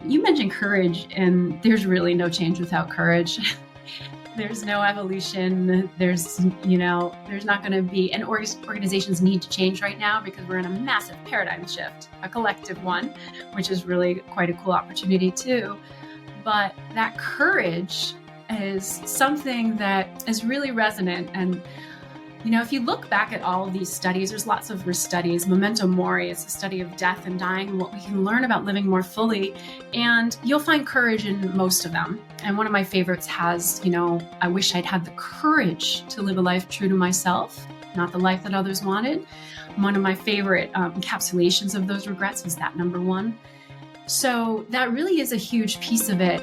You mentioned courage, and there's really no change without courage. There's no evolution. There's not going to be, and organizations need to change right now because we're in a massive paradigm shift, a collective one, which is really quite a cool opportunity too. But that courage is something that is really resonant. And if you look back at all of these studies, there's lots of studies. Memento Mori is a study of death and dying and what we can learn about living more fully. And you'll find courage in most of them. And one of my favorites has, I wish I'd had the courage to live a life true to myself, not the life that others wanted. One of my favorite encapsulations of those regrets was that number one. So that really is a huge piece of it.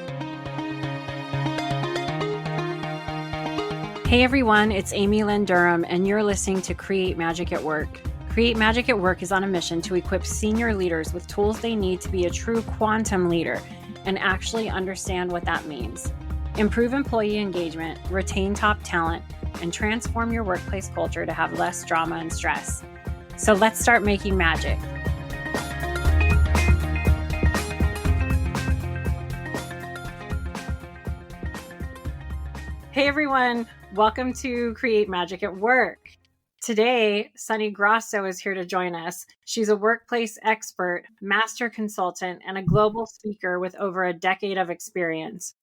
Hey everyone, it's Amy Lynn Durham, and you're listening to Create Magic at Work. Create Magic at Work is on a mission to equip senior leaders with tools they need to be a true quantum leader and actually understand what that means. Improve employee engagement, retain top talent, and transform your workplace culture to have less drama and stress. So let's start making magic. Hey everyone, welcome to Create Magic at Work. Today, Sunny Grosso is here to join us. She's a workplace expert, master consultant, and a global speaker with over a decade of experience.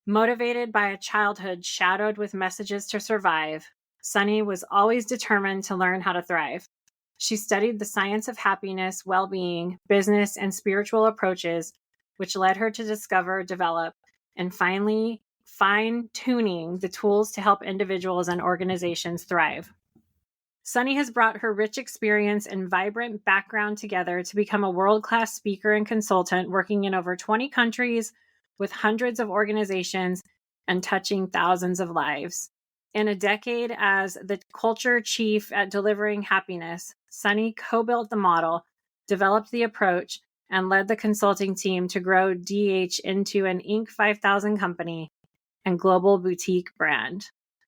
Motivated by a childhood shadowed with messages to survive, Sunny was always determined to learn how to thrive. She studied the science of happiness, well-being, business, and spiritual approaches, which led her to discover, develop, and finally fine-tuning the tools to help individuals and organizations thrive. Sunny has brought her rich experience and vibrant background together to become a world-class speaker and consultant working in over 20 countries with hundreds of organizations and touching thousands of lives. In a decade as the culture chief at delivering happiness, Sunny co-built the model, developed the approach, and led the consulting team to grow DH into an Inc. 5000 company and global boutique brand.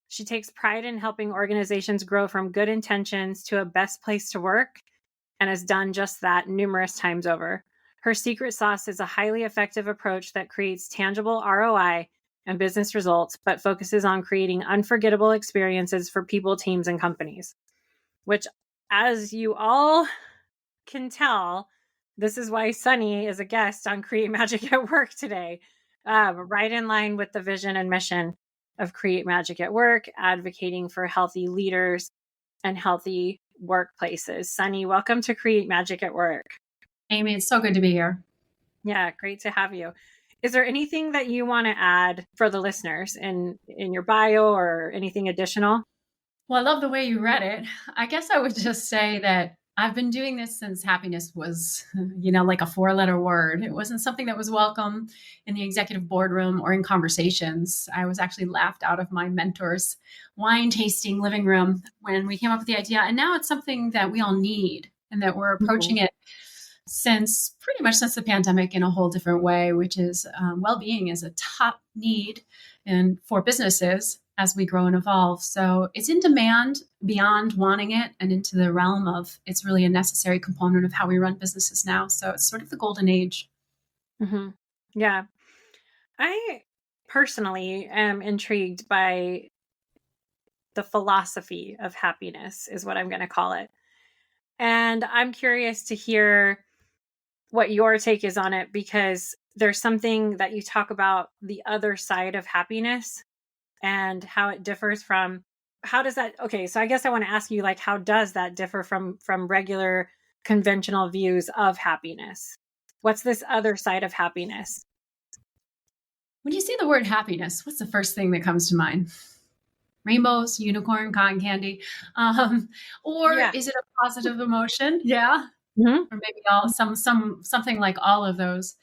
She takes pride in helping organizations grow from good intentions to a best place to work and has done just that numerous times over. Her secret sauce is a highly effective approach that creates tangible ROI and business results, but focuses on creating unforgettable experiences for people, teams, and companies. Which, as you all can tell, this is why Sunny is a guest on Create Magic at Work today. Right in line with the vision and mission of Create Magic at Work, advocating for healthy leaders and healthy workplaces. Sunny, welcome to Create Magic at Work. Amy, it's so good to be here. Yeah, great to have you. Is there anything that you want to add for the listeners in your bio or anything additional? Well, I love the way you read it. I guess I would just say that I've been doing this since happiness was, like a 4-letter word. It wasn't something that was welcome in the executive boardroom or in conversations. I was actually laughed out of my mentor's wine tasting living room when we came up with the idea. And now it's something that we all need and that we're approaching it pretty much since the pandemic in a whole different way, which is well-being is a top need and for businesses as we grow and evolve. So it's in demand beyond wanting it and into the realm of it's really a necessary component of how we run businesses now. So it's sort of the golden age. Mm-hmm. Yeah. I personally am intrigued by the philosophy of happiness is what I'm going to call it. And I'm curious to hear what your take is on it, because there's something that you talk about the other side of happiness and how it differs from, how does that, okay, so I guess I want to ask you, how does that differ from regular conventional views of happiness? What's this other side of happiness? When you see the word happiness, what's the first thing that comes to mind? Rainbows, unicorn, cotton candy, Is it a positive emotion? Yeah. Mm-hmm. Or maybe something like all of those.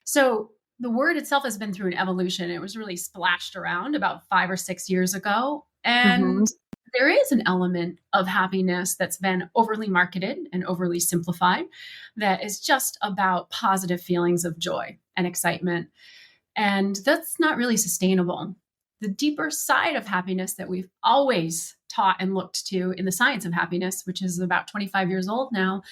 So the word itself has been through an evolution. It was really splashed around about 5 or 6 years ago. And there is an element of happiness that's been overly marketed and overly simplified that is just about positive feelings of joy and excitement. And that's not really sustainable. The deeper side of happiness that we've always taught and looked to in the science of happiness, which is about 25 years old now,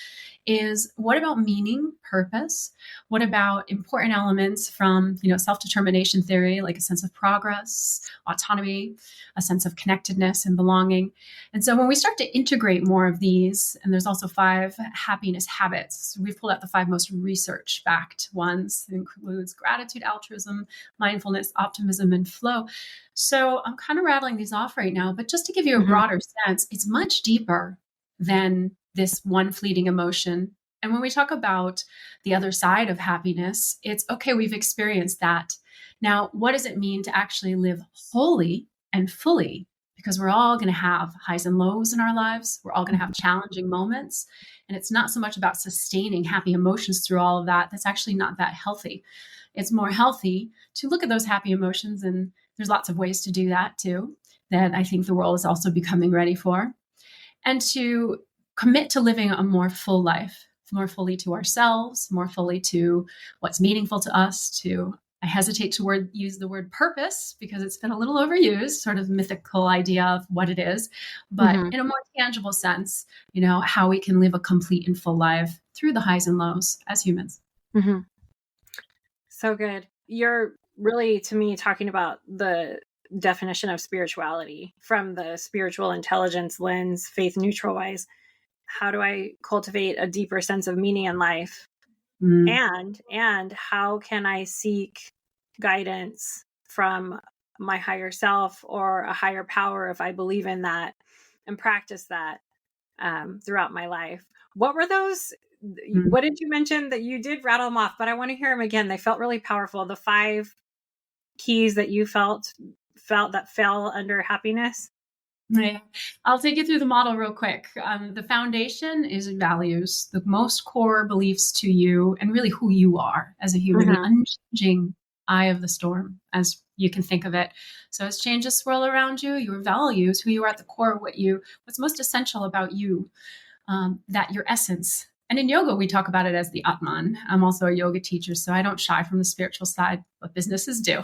is what about meaning, purpose? What about important elements from, self-determination theory, like a sense of progress, autonomy, a sense of connectedness and belonging? And so when we start to integrate more of these, and there's also 5 happiness habits, we've pulled out the 5 most research-backed ones. It includes gratitude, altruism, mindfulness, optimism, and flow. So I'm kind of rattling these off right now, but just to give you a broader sense, it's much deeper than this one fleeting emotion. And when we talk about the other side of happiness, it's okay, we've experienced that. Now, what does it mean to actually live wholly and fully? Because we're all going to have highs and lows in our lives. We're all going to have challenging moments. And it's not so much about sustaining happy emotions through all of that. That's actually not that healthy. It's more healthy to look at those happy emotions. And there's lots of ways to do that too, that I think the world is also becoming ready for. And to commit to living a more full life, more fully to ourselves, more fully to what's meaningful to us, I hesitate to use the word purpose because it's been a little overused, sort of mythical idea of what it is, but in a more tangible sense, how we can live a complete and full life through the highs and lows as humans. So good. You're really, to me, talking about the definition of spirituality from the spiritual intelligence lens, faith neutral wise. How do I cultivate a deeper sense of meaning in life? And how can I seek guidance from my higher self or a higher power if I believe in that and practice that throughout my life? What were those? What did you mention that you did rattle them off, but I want to hear them again. They felt really powerful. The 5 keys that you felt that fell under happiness. Yeah. I'll take you through the model real quick. The foundation is values, the most core beliefs to you and really who you are as a human, an unchanging eye of the storm, as you can think of it. So as changes swirl around you, your values, who you are at the core, what's most essential about you, that your essence. And in yoga, we talk about it as the Atman. I'm also a yoga teacher, so I don't shy from the spiritual side, but businesses do.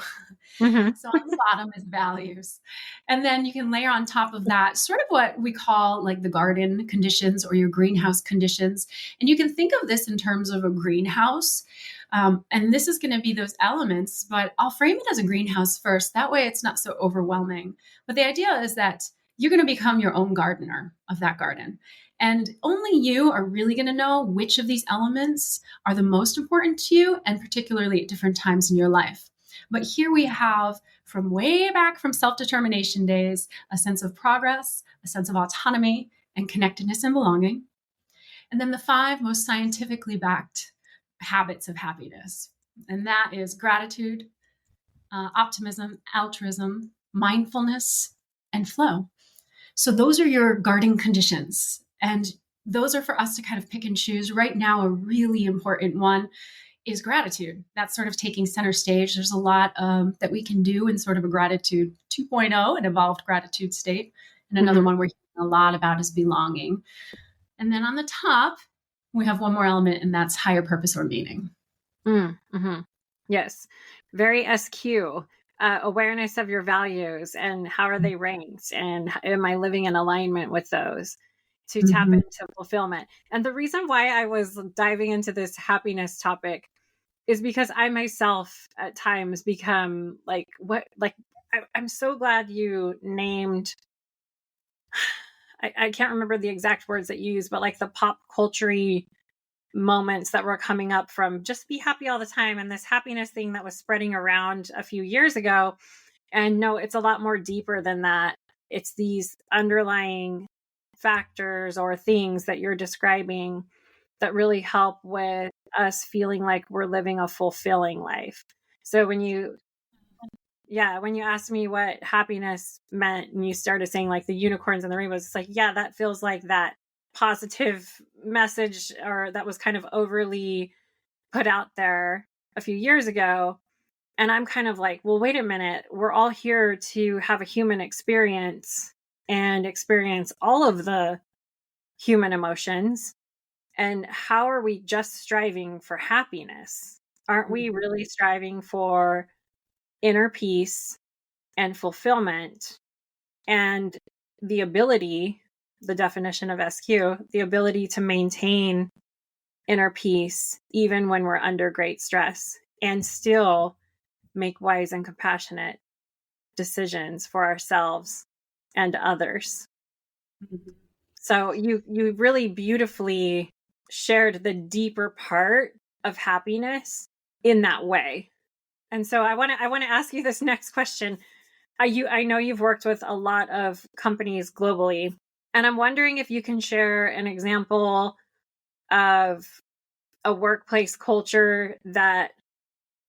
So on the bottom is values. And then you can layer on top of that sort of what we call like the garden conditions or your greenhouse conditions. And you can think of this in terms of a greenhouse. And this is going to be those elements, but I'll frame it as a greenhouse first. That way it's not so overwhelming. But the idea is that you're going to become your own gardener of that garden. And only you are really going to know which of these elements are the most important to you, and particularly at different times in your life. But here we have, from way back from self-determination days, a sense of progress, a sense of autonomy, and connectedness and belonging. And then the 5 most scientifically backed habits of happiness. And that is gratitude, optimism, altruism, mindfulness, and flow. So those are your guarding conditions. And those are for us to kind of pick and choose. Right now, a really important one is gratitude. That's sort of taking center stage. There's a lot that we can do in sort of a gratitude 2.0, an evolved gratitude state. And another one we're hearing a lot about is belonging. And then on the top, we have one more element, and that's higher purpose or meaning. Yes. Very SQ. Awareness of your values and how are they ranked, and am I living in alignment with those to tap into fulfillment. And the reason why I was diving into this happiness topic is because I myself at times become I'm so glad you named, I can't remember the exact words that you used, but like the pop culture moments that were coming up from just be happy all the time and this happiness thing that was spreading around a few years ago. And no, it's a lot more deeper than that. It's these underlying factors or things that you're describing that really help with us feeling like we're living a fulfilling life. So when you asked me what happiness meant and you started saying like the unicorns and the rainbows, it's like, yeah, that feels like that positive message, or that was kind of overly put out there a few years ago. And I'm kind of like, well, wait a minute. We're all here to have a human experience and experience all of the human emotions. And how are we just striving for happiness? Aren't we really striving for inner peace and fulfillment? And the ability, the definition of SQ, the ability to maintain inner peace even when we're under great stress and still make wise and compassionate decisions for ourselves and others. Mm-hmm. So you really beautifully shared the deeper part of happiness in that way. And so I want to ask you this next question. I know you've worked with a lot of companies globally, and I'm wondering if you can share an example of a workplace culture that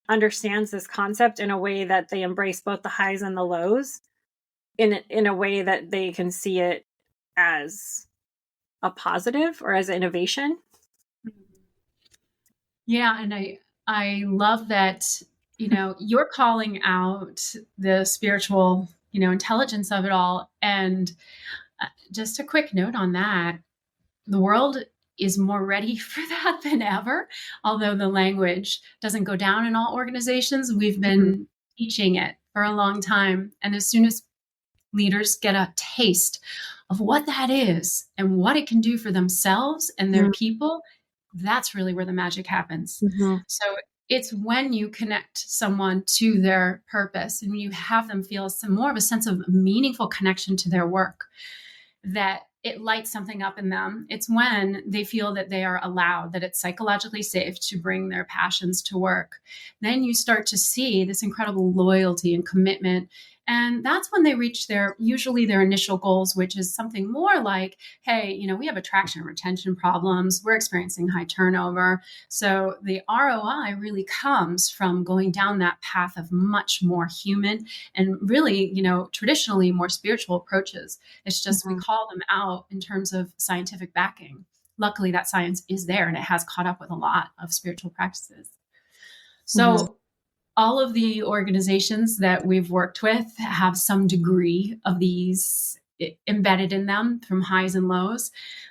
understands this concept in a way that they embrace both the highs and the lows in a way that they can see it as a positive or as innovation. Yeah, and I love that, you're calling out the spiritual, intelligence of it all. And just a quick note on that, the world is more ready for that than ever. Although the language doesn't go down in all organizations, we've been teaching it for a long time. And as soon as leaders get a taste of what that is and what it can do for themselves and their people, that's really where the magic happens. So it's when you connect someone to their purpose and you have them feel some more of a sense of meaningful connection to their work, that it lights something up in them. It's when they feel that they are allowed, that it's psychologically safe to bring their passions to work. Then you start to see this incredible loyalty and commitment. And that's when they reach usually their initial goals, which is something more like, hey, we have attraction and retention problems. We're experiencing high turnover. So the ROI really comes from going down that path of much more human and really, traditionally more spiritual approaches. It's just we call them out in terms of scientific backing. Luckily, that science is there and it has caught up with a lot of spiritual practices. So all of the organizations that we've worked with have some degree of these embedded in them, from highs and lows.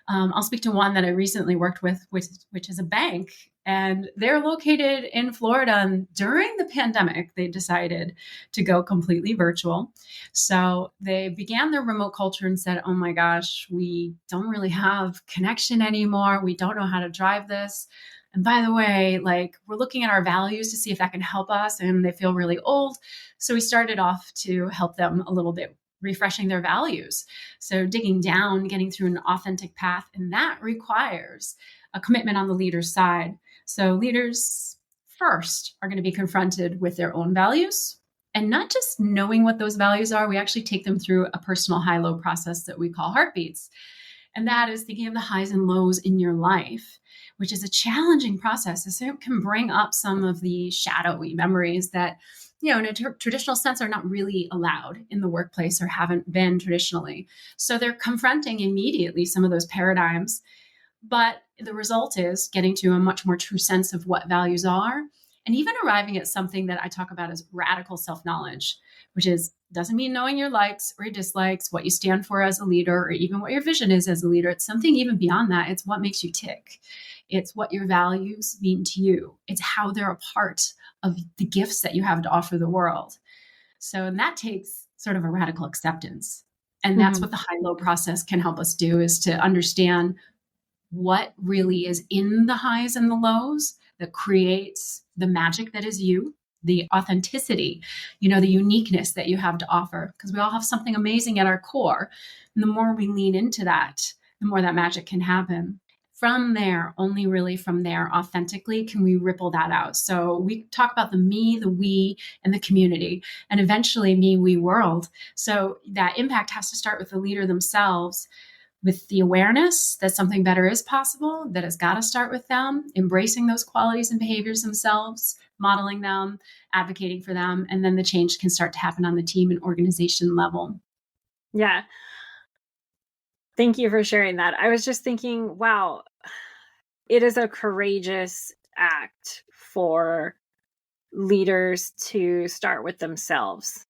I'll speak to one that I recently worked with, which is a bank, and they're located in Florida. And during the pandemic, they decided to go completely virtual. So they began their remote culture and said, oh my gosh, we don't really have connection anymore. We don't know how to drive this. And by the way, we're looking at our values to see if that can help us. And they feel really old. So we started off to help them a little bit, refreshing their values. So digging down, getting through an authentic path. And that requires a commitment on the leader's side. So leaders first are going to be confronted with their own values, and not just knowing what those values are. We actually take them through a personal high-low process that we call heartbeats. And that is thinking of the highs and lows in your life, which is a challenging process. So it can bring up some of the shadowy memories that, in a traditional sense, are not really allowed in the workplace or haven't been traditionally. So they're confronting immediately some of those paradigms. But the result is getting to a much more true sense of what values are, and even arriving at something that I talk about as radical self-knowledge, which doesn't mean knowing your likes or your dislikes, what you stand for as a leader, or even what your vision is as a leader. It's something even beyond that. It's what makes you tick. It's what your values mean to you. It's how they're a part of the gifts that you have to offer the world. So, and that takes sort of a radical acceptance. And that's what the high-low process can help us do, is to understand what really is in the highs and the lows that creates the magic that is you, the authenticity, the uniqueness that you have to offer, because we all have something amazing at our core. And the more we lean into that, the more that magic can happen. From there, only really from there, authentically, can we ripple that out. So we talk about the me, the we, and the community, and eventually me, we, world. So that impact has to start with the leader themselves, with the awareness that something better is possible, that has got to start with them, embracing those qualities and behaviors themselves, modeling them, advocating for them, and then the change can start to happen on the team and organization level. Yeah. Thank you for sharing that. I was just thinking, wow, it is a courageous act for leaders to start with themselves.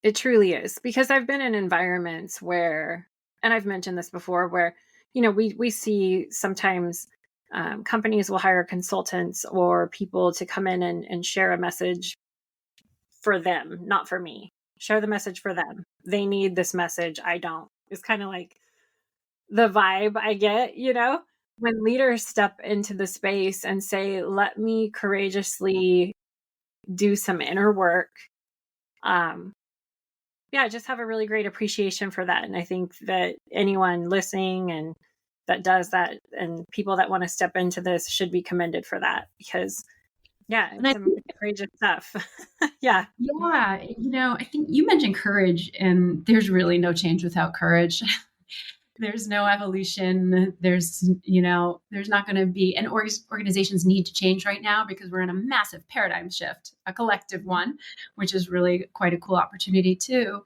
It truly is, because I've been in environments where, and I've mentioned this before, where, we see sometimes companies will hire consultants or people to come in and share a message for them, not for me. share the message for them. They need this message. I don't. It's kind of like the vibe I get, when leaders step into the space and say, let me courageously do some inner work. Yeah, just have a really great appreciation for that. And I think that anyone listening and that does that and people that want to step into this should be commended for that because yeah, And it's I some courageous stuff. Yeah. Yeah, I think you mentioned courage, and there's really no change without courage. There's no evolution. There's not going to be, and organizations need to change right now because we're in a massive paradigm shift, a collective one, which is really quite a cool opportunity too.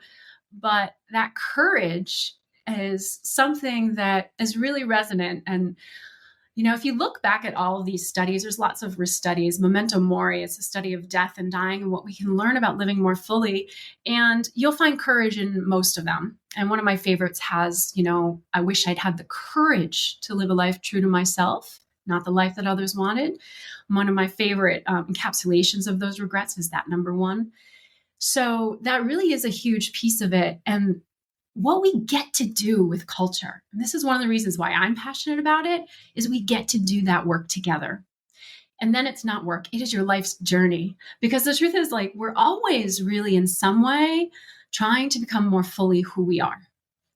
But that courage is something that is really resonant. And if you look back at all of these studies, there's lots of studies. Memento Mori, it's a study of death and dying and what we can learn about living more fully. And you'll find courage in most of them. And one of my favorites has, I wish I'd had the courage to live a life true to myself, not the life that others wanted. One of my favorite encapsulations of those regrets is that number one. So that really is a huge piece of it. And what we get to do with culture, and this is one of the reasons why I'm passionate about it, is we get to do that work together. And then it's not work, it is your life's journey. Because the truth is, like, we're always really in some way trying to become more fully who we are.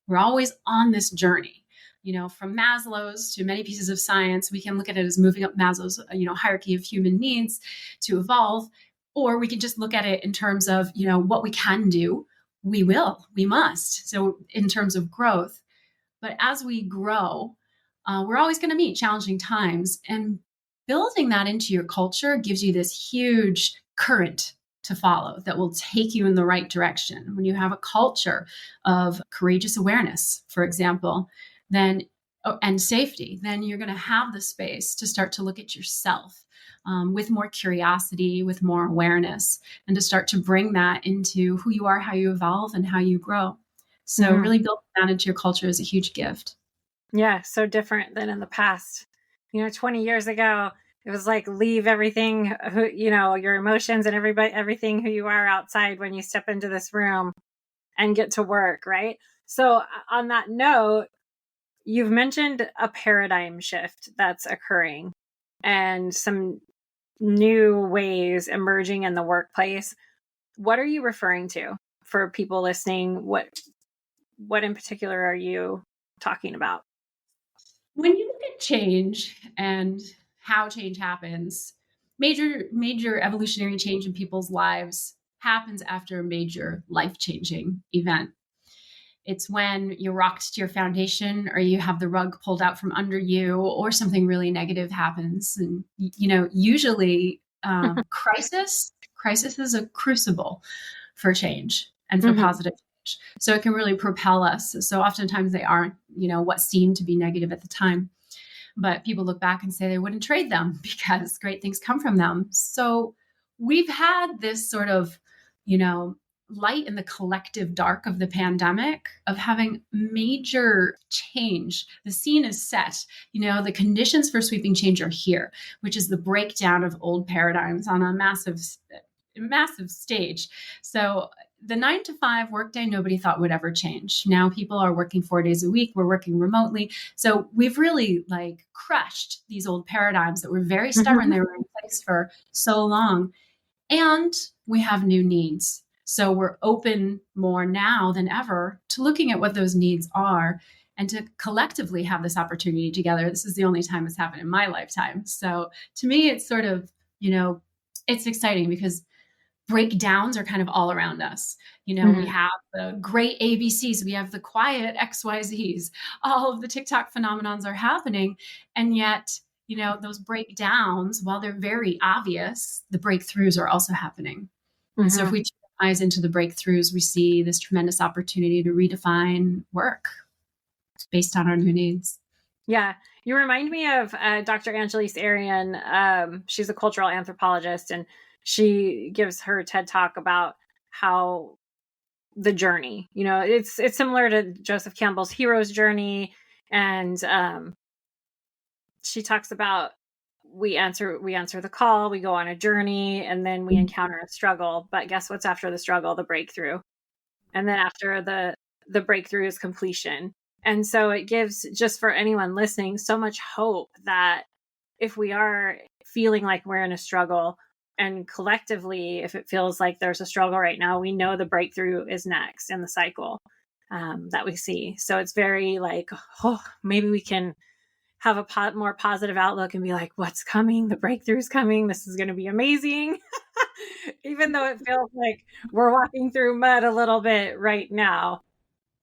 We're always on this journey. From Maslow's to many pieces of science, we can look at it as moving up Maslow's, hierarchy of human needs to evolve, or we can just look at it in terms of, what we can do, we must. So in terms of growth, but as we grow, we're always going to meet challenging times, and building that into your culture gives you this huge current to follow that will take you in the right direction. When you have a culture of courageous awareness, for example, then and safety, then you're going to have the space to start to look at yourself with more curiosity, with more awareness, and to start to bring that into who you are, how you evolve, and how you grow. So really building that into your culture is a huge gift. Yeah, so different than in the past. 20 years ago, it was like leave everything, your emotions and everything who you are outside when you step into this room and get to work, right? So on that note, you've mentioned a paradigm shift that's occurring and some new ways emerging in the workplace. What are you referring to for people listening? What in particular are you talking about? When you look at change and how change happens, major evolutionary change in people's lives happens after a major life-changing event. It's when you're rocked to your foundation, or you have the rug pulled out from under you, or something really negative happens. And usually crisis is a crucible for change and for positive change. So it can really propel us. So oftentimes they aren't, what seemed to be negative at the time. But people look back and say they wouldn't trade them because great things come from them. So we've had this sort of, light in the collective dark of the pandemic of having major change. The scene is set. The conditions for sweeping change are here, which is the breakdown of old paradigms on a massive stage. So the 9-to-5 workday, nobody thought would ever change. Now people are working 4 days a week. We're working remotely. So we've really crushed these old paradigms that were very stubborn. They were in place for so long. And we have new needs. So we're open more now than ever to looking at what those needs are and to collectively have this opportunity together. This is the only time it's happened in my lifetime. So to me, it's sort of, it's exciting because breakdowns are kind of all around us. We have the great ABCs, we have the quiet XYZs, all of the TikTok phenomenons are happening. And yet, those breakdowns, while they're very obvious, the breakthroughs are also happening. And so if we turn our eyes into the breakthroughs, we see this tremendous opportunity to redefine work based on our new needs. Yeah. You remind me of Dr. Angelise Arian. She's a cultural anthropologist, and she gives her TED Talk about how the journey, it's similar to Joseph Campbell's hero's journey. And she talks about we answer the call, we go on a journey, and then we encounter a struggle. But guess what's after the struggle? The breakthrough. And then after the breakthrough is completion. And so it gives, just for anyone listening, so much hope that if we are feeling like we're in a struggle, and collectively, if it feels like there's a struggle right now, we know the breakthrough is next in the cycle that we see. So it's very like, oh, maybe we can have a more positive outlook and be like, what's coming? The breakthrough's coming. This is going to be amazing. Even though it feels like we're walking through mud a little bit right now.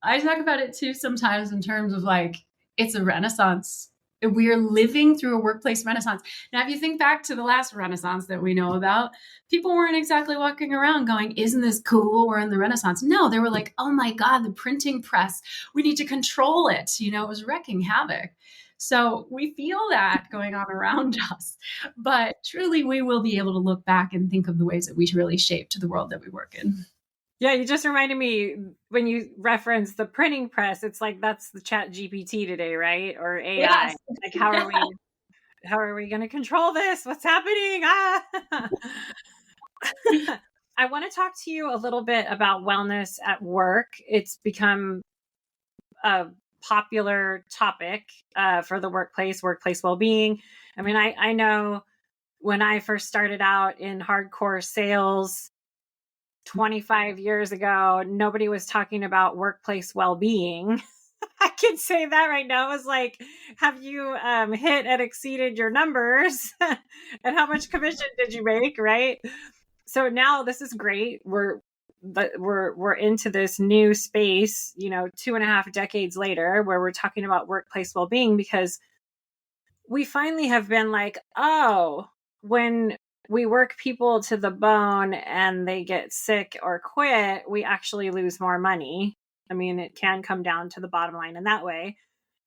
I talk about it too sometimes in terms of like, it's a renaissance. We're living through a workplace renaissance. Now, if you think back to the last renaissance that we know about, people weren't exactly walking around going, isn't this cool? We're in the renaissance. No, they were like, oh my God, the printing press, we need to control it. You know, it was wrecking havoc. So we feel that going on around us, but truly we will be able to look back and think of the ways that we really shaped the world that we work in. Yeah, you just reminded me when you reference the printing press, it's like that's the Chat GPT today, right? Or AI. Yes. Like how are we going to control this? What's happening? I want to talk to you a little bit about wellness at work. It's become a popular topic for the workplace well-being. I mean, I know when I first started out in hardcore sales 25 years ago, nobody was talking about workplace well-being. I can say that right now. It was like, have you hit and exceeded your numbers? And how much commission did you make? Right. So now this is great. We're into this new space, 2.5 decades later, where we're talking about workplace well-being, because we finally have been like, oh, when we work people to the bone and they get sick or quit, we actually lose more money. I mean, it can come down to the bottom line in that way.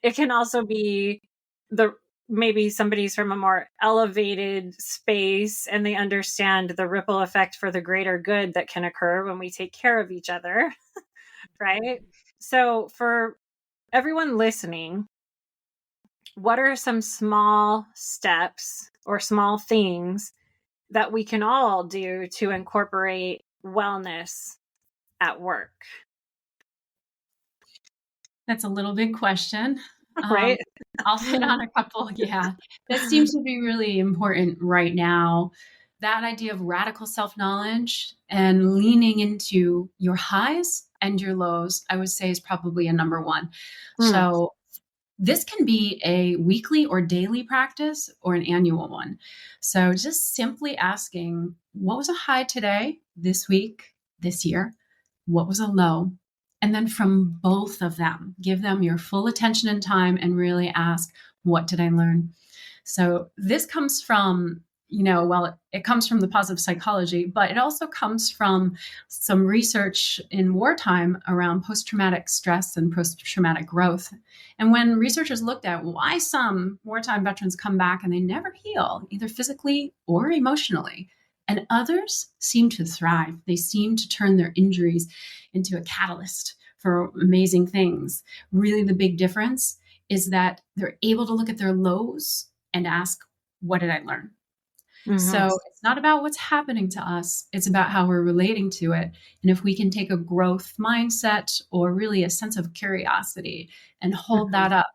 It can also be maybe somebody's from a more elevated space and they understand the ripple effect for the greater good that can occur when we take care of each other. Right? So for everyone listening, what are some small steps or small things that we can all do to incorporate wellness at work? That's a little big question. Right? I'll hit on a couple. Yeah, that seems to be really important right now. That idea of radical self-knowledge and leaning into your highs and your lows, I would say, is probably a number one. So this can be a weekly or daily practice or an annual one. So just simply asking, what was a high today, this week, this year? What was a low? And then from both of them, give them your full attention and time and really ask, what did I learn? So this comes from, it comes from the positive psychology, but it also comes from some research in wartime around post-traumatic stress and post-traumatic growth. And when researchers looked at why some wartime veterans come back and they never heal, either physically or emotionally, and others seem to thrive. They seem to turn their injuries into a catalyst for amazing things. Really, the big difference is that they're able to look at their lows and ask, what did I learn? Mm-hmm. So it's not about what's happening to us. It's about how we're relating to it. And if we can take a growth mindset or really a sense of curiosity and hold that up.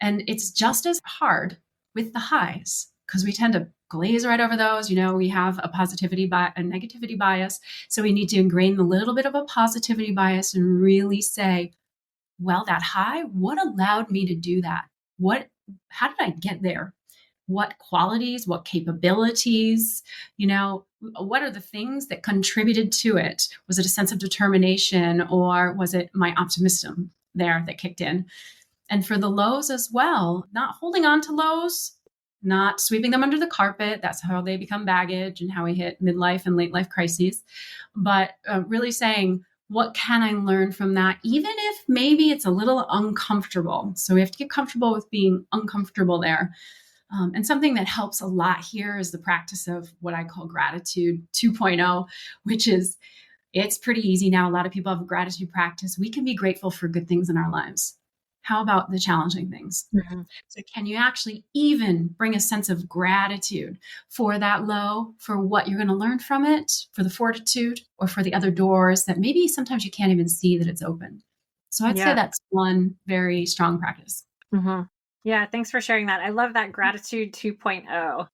And it's just as hard with the highs because we tend to glaze right over those. We have a negativity bias. So we need to ingrain a little bit of a positivity bias and really say, well, that high, what allowed me to do that? How did I get there? What qualities, what capabilities, what are the things that contributed to it? Was it a sense of determination or was it my optimism there that kicked in? And for the lows as well, not holding on to lows, not sweeping them under the carpet. That's how they become baggage and how we hit midlife and late life crises. But really saying, what can I learn from that? Even if maybe it's a little uncomfortable. So we have to get comfortable with being uncomfortable there. And something that helps a lot here is the practice of what I call gratitude 2.0, which is, it's pretty easy now. A lot of people have a gratitude practice. We can be grateful for good things in our lives. How about the challenging things? Mhm. So, can you actually even bring a sense of gratitude for that low, for what you're going to learn from it, for the fortitude, or for the other doors that maybe sometimes you can't even see that it's open? So, I'd say Yeah. that's one very strong practice. Mm-hmm. Yeah. Thanks for sharing that. I love that gratitude 2.0.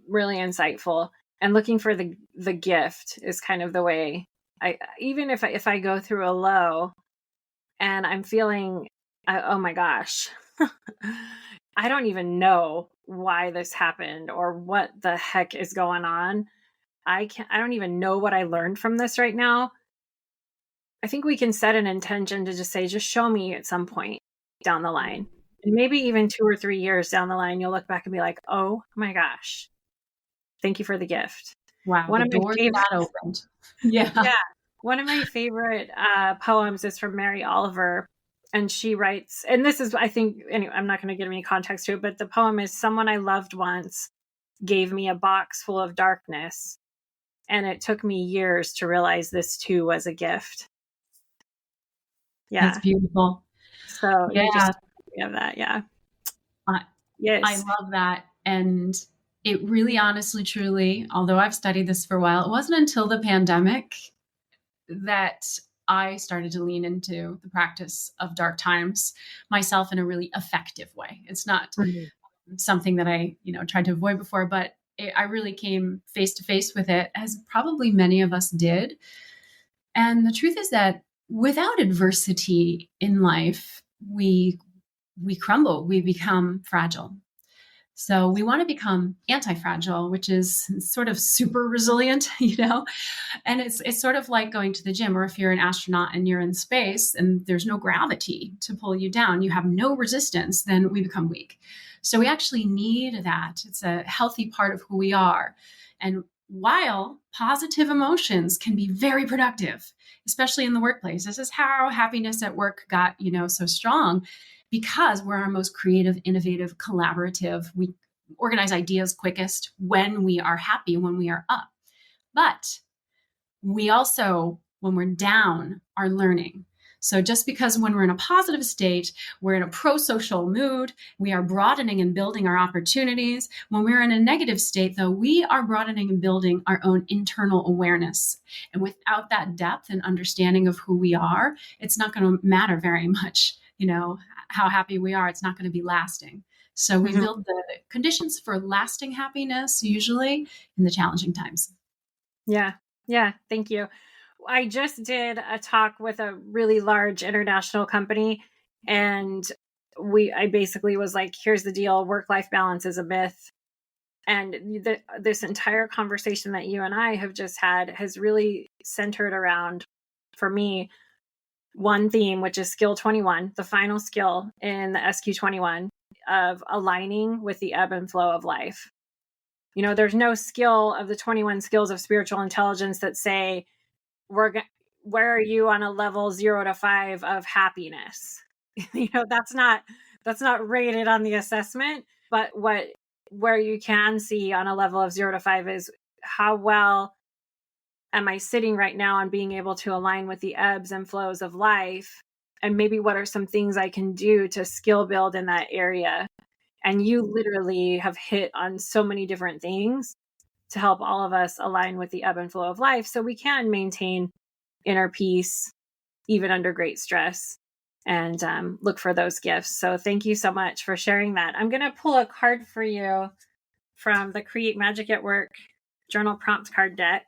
Really insightful. And looking for the gift is kind of the way even if I go through a low and I'm feeling, oh my gosh, I don't even know why this happened or what the heck is going on. I don't even know what I learned from this right now. I think we can set an intention to just say, just show me at some point down the line. And maybe even 2 or 3 years down the line, you'll look back and be like, oh my gosh, thank you for the gift. Wow, One the of my doors favorite, that opened. Yeah. yeah, one of my favorite poems is from Mary Oliver. And she writes, and this is, I think, anyway, I'm not going to give any context to it, but the poem is: someone I loved once gave me a box full of darkness, and it took me years to realize this too was a gift. That's Yeah. beautiful. So you Yeah, just have that. Yeah. I, I Yes. love that. And it really, honestly, truly, although I've studied this for a while, it wasn't until the pandemic that I started to lean into the practice of dark times myself in a really effective way. It's not Mhm. something that I, tried to avoid before, but I really came face to face with it, as probably many of us did. And the truth is that without adversity in life, we crumble, we become fragile. So we want to become anti-fragile, which is sort of super resilient, and it's sort of like going to the gym, or if you're an astronaut and you're in space and there's no gravity to pull you down, you have no resistance, then we become weak. So we actually need that. It's a healthy part of who we are. And while positive emotions can be very productive, especially in the workplace, this is how happiness at work got, so strong, because we're our most creative, innovative, collaborative. We organize ideas quickest when we are happy, when we are up. But we also, when we're down, are learning. So just because when we're in a positive state, we're in a pro-social mood, we are broadening and building our opportunities. When we're in a negative state, though, we are broadening and building our own internal awareness. And without that depth and understanding of who we are, it's not going to matter very much, how happy we are. It's not going to be lasting. So we Mhm. build the conditions for lasting happiness usually in the challenging times. Yeah. Yeah. Thank you. I just did a talk with a really large international company, and I basically was like, here's the deal: work-life balance is a myth. And this entire conversation that you and I have just had has really centered around, for me, one theme, which is skill 21, the final skill in the SQ21, of aligning with the ebb and flow of life. There's no skill of the 21 skills of spiritual intelligence that say, where are you on a level 0 to 5 of happiness? That's not rated on the assessment. But where you can see on a level of 0 to 5 is, how well am I sitting right now on being able to align with the ebbs and flows of life? And maybe what are some things I can do to skill build in that area? And you literally have hit on so many different things to help all of us align with the ebb and flow of life, so we can maintain inner peace even under great stress, and look for those gifts. So thank you so much for sharing that. I'm going to pull a card for you from the Create Magic at Work journal prompt card deck.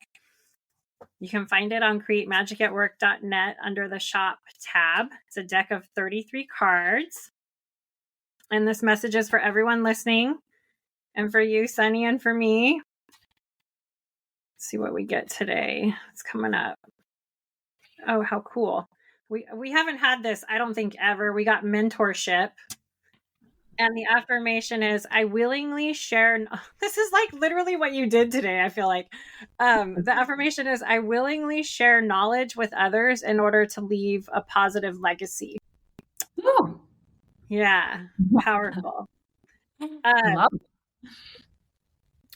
You can find it on createmagicatwork.net under the shop tab. It's a deck of 33 cards. And this message is for everyone listening, and for you, Sunny, and for me. Let's see what we get today. It's coming up. Oh, how cool. We haven't had this, I don't think, ever. We got mentorship. And the affirmation is, I willingly share. This is like literally what you did today, I feel like. The affirmation is, I willingly share knowledge with others in order to leave a positive legacy. Ooh, Yeah, powerful. I love it.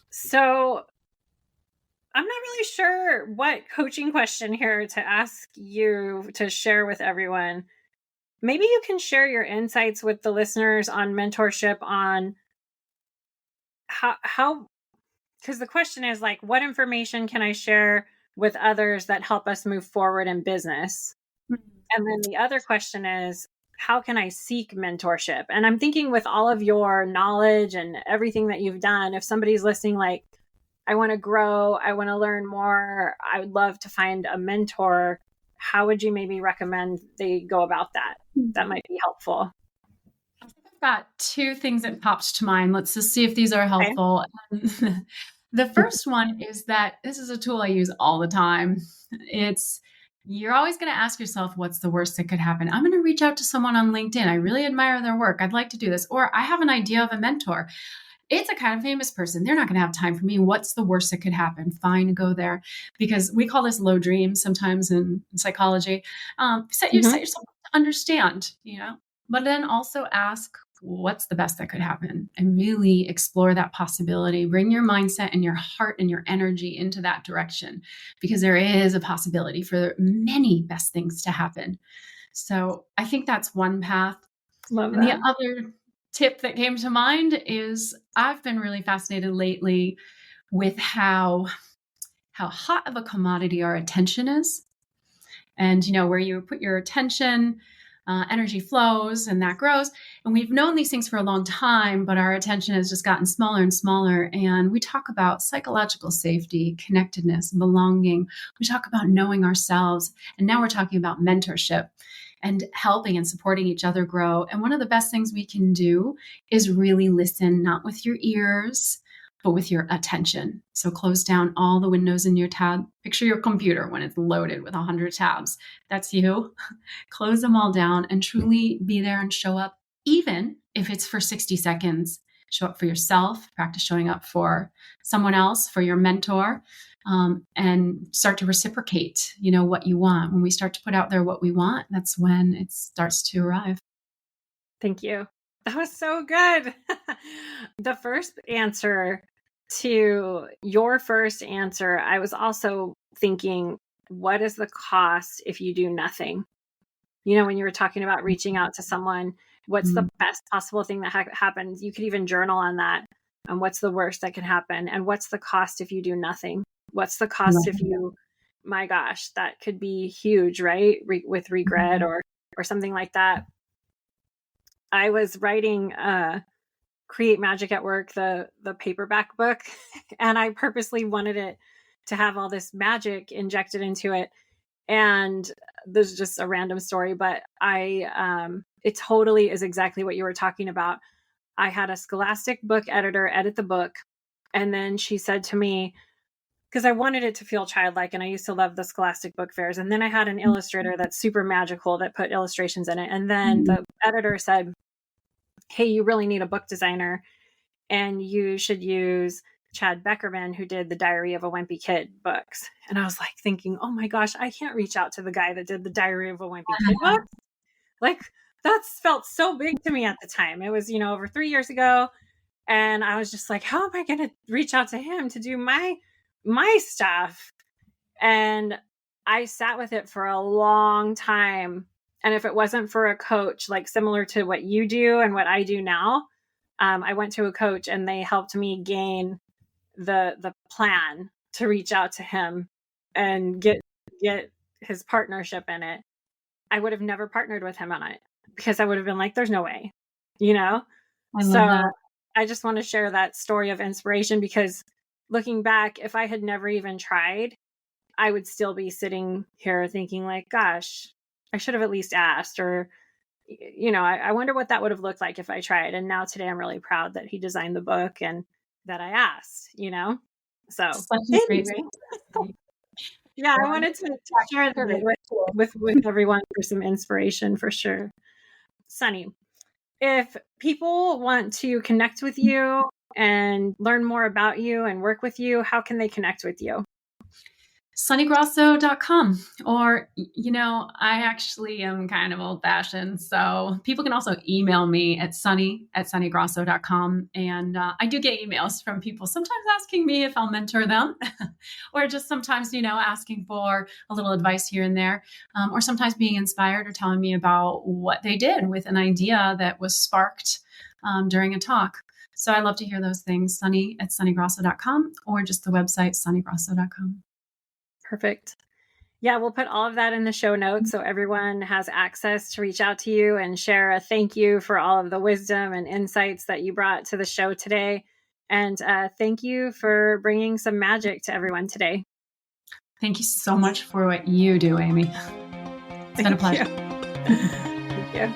So I'm not really sure what coaching question here to ask you to share with everyone. maybe you can share your insights with the listeners on mentorship, on how, because the question is like, what information can I share with others that help us move forward in business? And then the other question is, how can I seek mentorship? And I'm thinking, with all of your knowledge and everything that you've done, if somebody's listening, like, I want to grow, I want to learn more, I would love to find a mentor, how would you maybe recommend they go about that? That might be helpful. I've got two things that popped to mind. Let's just see if these are helpful. Okay. The first one is that this is a tool I use all the time. You're always going to ask yourself, what's the worst that could happen? I'm going to reach out to someone on LinkedIn. I really admire their work. I'd like to do this. Or I have an idea of a mentor. It's a kind of famous person. They're not going to have time for me. What's the worst that could happen? Fine, go there. Because we call this low dreams sometimes in psychology. Set yourself to understand, but then also ask, what's the best that could happen? And really explore that possibility. Bring your mindset and your heart and your energy into that direction, because there is a possibility for many best things to happen. So I think that's one path. Love and that. The other tip that came to mind is I've been really fascinated lately with how hot of a commodity our attention is. And, where you put your attention, energy flows and that grows. And we've known these things for a long time, but our attention has just gotten smaller and smaller. And we talk about psychological safety, connectedness, belonging. We talk about knowing ourselves. And now we're talking about mentorship and helping and supporting each other grow. And one of the best things we can do is really listen, not with your ears, but with your attention. So close down all the windows in your tab. Picture your computer when it's loaded with 100 tabs. That's you. Close them all down and truly be there and show up, even if it's for 60 seconds. Show up for yourself, practice showing up for someone else, for your mentor, and start to reciprocate, what you want. When we start to put out there what we want, that's when it starts to arrive. Thank you. That was so good. The first answer to your first answer, I was also thinking, what is the cost if you do nothing? When you were talking about reaching out to someone, what's the best possible thing that happens? You could even journal on that. And what's the worst that can happen? And what's the cost if you do nothing? What's the cost if you, my gosh, that could be huge, right? With regret or something like that. I was writing Create Magic at Work, the paperback book, and I purposely wanted it to have all this magic injected into it. And there's just a random story, but it totally is exactly what you were talking about. I had a Scholastic book editor edit the book, and then she said to me, because I wanted it to feel childlike, and I used to love the Scholastic book fairs. And then I had an illustrator that's super magical that put illustrations in it. And then the editor said, hey, you really need a book designer, and you should use Chad Beckerman, who did the Diary of a Wimpy Kid books. And I was like thinking, oh my gosh, I can't reach out to the guy that did the Diary of a Wimpy Kid books. Like, that felt so big to me at the time. It was, over 3 years ago. And I was just like, how am I going to reach out to him to do my stuff? And I sat with it for a long time. And if it wasn't for a coach, like similar to what you do and what I do now, I went to a coach and they helped me gain the plan to reach out to him and get his partnership in it. I would have never partnered with him on it because I would have been like, there's no way, I love that. I just want to share that story of inspiration, because looking back, if I had never even tried, I would still be sitting here thinking like, gosh, I should have at least asked, or, I wonder what that would have looked like if I tried. And now today I'm really proud that he designed the book and that I asked, so anyway. Yeah, I wanted to share that with everyone for some inspiration, for sure. Sunny, if people want to connect with you and learn more about you and work with you, how can they connect with you? sunnygrosso.com. Or, I actually am kind of old fashioned. So people can also email me at sunnygrosso.com. And I do get emails from people sometimes asking me if I'll mentor them or just sometimes, asking for a little advice here and there, or sometimes being inspired or telling me about what they did with an idea that was sparked during a talk. So I love to hear those things, Sunny at sunnygrosso.com or just the website, sunnygrosso.com. Perfect. Yeah, we'll put all of that in the show notes so everyone has access to reach out to you and share a thank you for all of the wisdom and insights that you brought to the show today. And thank you for bringing some magic to everyone today. Thank you so much for what you do, Amy. It's been a pleasure. Thank you.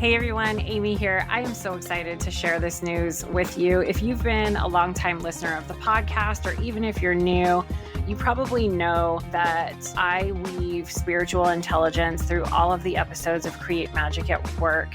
Hey everyone, Amy here. I am so excited to share this news with you. If you've been a longtime listener of the podcast, or even if you're new, you probably know that I weave spiritual intelligence through all of the episodes of Create Magic at Work.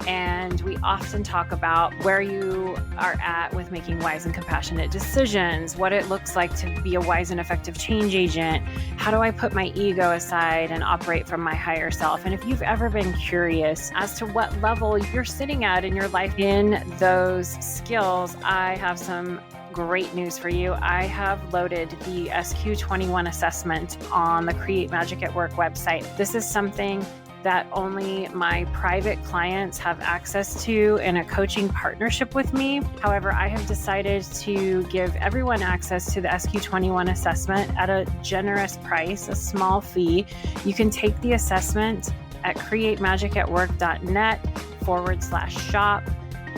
And we often talk about where you are at with making wise and compassionate decisions, what it looks like to be a wise and effective change agent. How do I put my ego aside and operate from my higher self? And if you've ever been curious as to what level you're sitting at in your life in those skills, I have some great news for you. I have loaded the SQ21 assessment on the Create Magic at Work website. This is something that only my private clients have access to in a coaching partnership with me. However, I have decided to give everyone access to the SQ21 assessment at a generous price, a small fee. You can take the assessment at createmagicatwork.net/shop,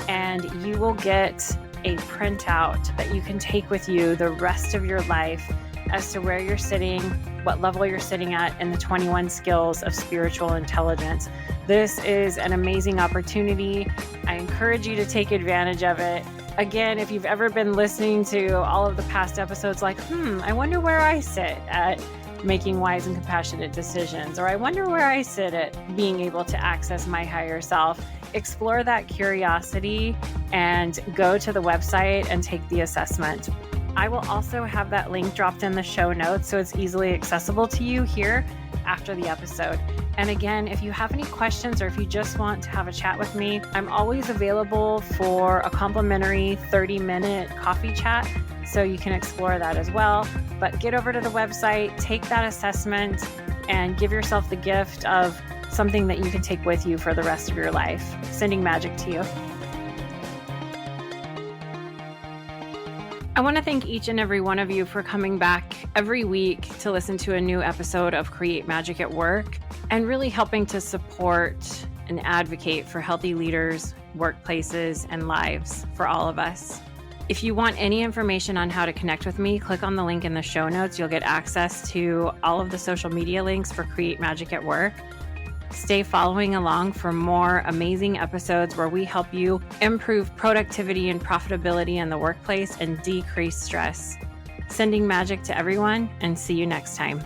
and you will get a printout that you can take with you the rest of your life as to where you're sitting, what level you're sitting at in the 21 skills of spiritual intelligence. This is an amazing opportunity. I encourage you to take advantage of it. Again, if you've ever been listening to all of the past episodes like, I wonder where I sit at making wise and compassionate decisions, or I wonder where I sit at being able to access my higher self, explore that curiosity and go to the website and take the assessment. I will also have that link dropped in the show notes so it's easily accessible to you here after the episode. And again, if you have any questions or if you just want to have a chat with me, I'm always available for a complimentary 30-minute coffee chat, so you can explore that as well. But get over to the website, take that assessment, and give yourself the gift of something that you can take with you for the rest of your life. Sending magic to you. I want to thank each and every one of you for coming back every week to listen to a new episode of Create Magic at Work and really helping to support and advocate for healthy leaders, workplaces, and lives for all of us. If you want any information on how to connect with me, click on the link in the show notes. You'll get access to all of the social media links for Create Magic at Work. Stay following along for more amazing episodes where we help you improve productivity and profitability in the workplace and decrease stress. Sending magic to everyone, and see you next time.